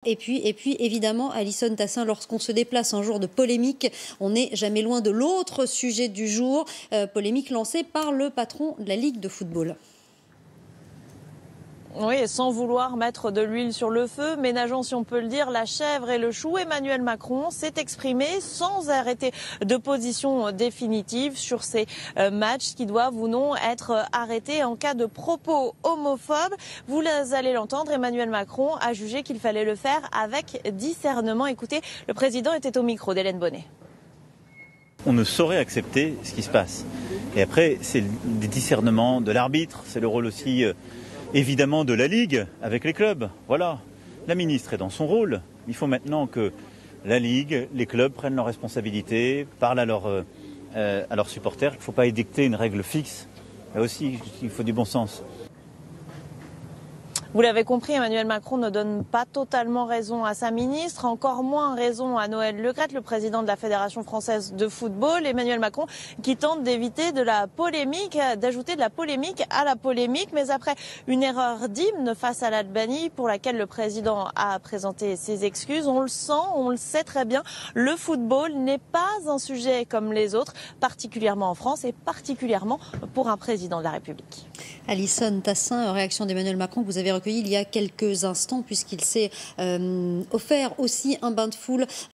Et puis évidemment, Alison Tassin, lorsqu'on se déplace un jour de polémique, on n'est jamais loin de l'autre sujet du jour, polémique lancée par le patron de la Ligue de football. Oui, et sans vouloir mettre de l'huile sur le feu, ménageant, si on peut le dire, la chèvre et le chou, Emmanuel Macron s'est exprimé sans arrêter de position définitive sur ces matchs qui doivent ou non être arrêtés en cas de propos homophobes. Vous allez l'entendre, Emmanuel Macron a jugé qu'il fallait le faire avec discernement. Écoutez, le président était au micro d'Hélène Bonnet. On ne saurait accepter ce qui se passe. Et après, c'est des discernements de l'arbitre, c'est le rôle aussi évidemment de la Ligue avec les clubs. Voilà, la ministre est dans son rôle. Il faut maintenant que la Ligue, les clubs prennent leurs responsabilités, parlent à leurs supporters. Il ne faut pas édicter une règle fixe. Là aussi, il faut du bon sens. Vous l'avez compris, Emmanuel Macron ne donne pas totalement raison à sa ministre, encore moins raison à Noël Le Graët, le président de la Fédération française de football. Emmanuel Macron qui tente d'éviter de la polémique, d'ajouter de la polémique à la polémique. Mais après une erreur d'hymne face à l'Albanie pour laquelle le président a présenté ses excuses, on le sent, on le sait très bien, le football n'est pas un sujet comme les autres, particulièrement en France et particulièrement pour un président de la République. Alison Tassin, réaction d'Emmanuel Macron que vous avez recueillie il y a quelques instants puisqu'il s'est offert aussi un bain de foule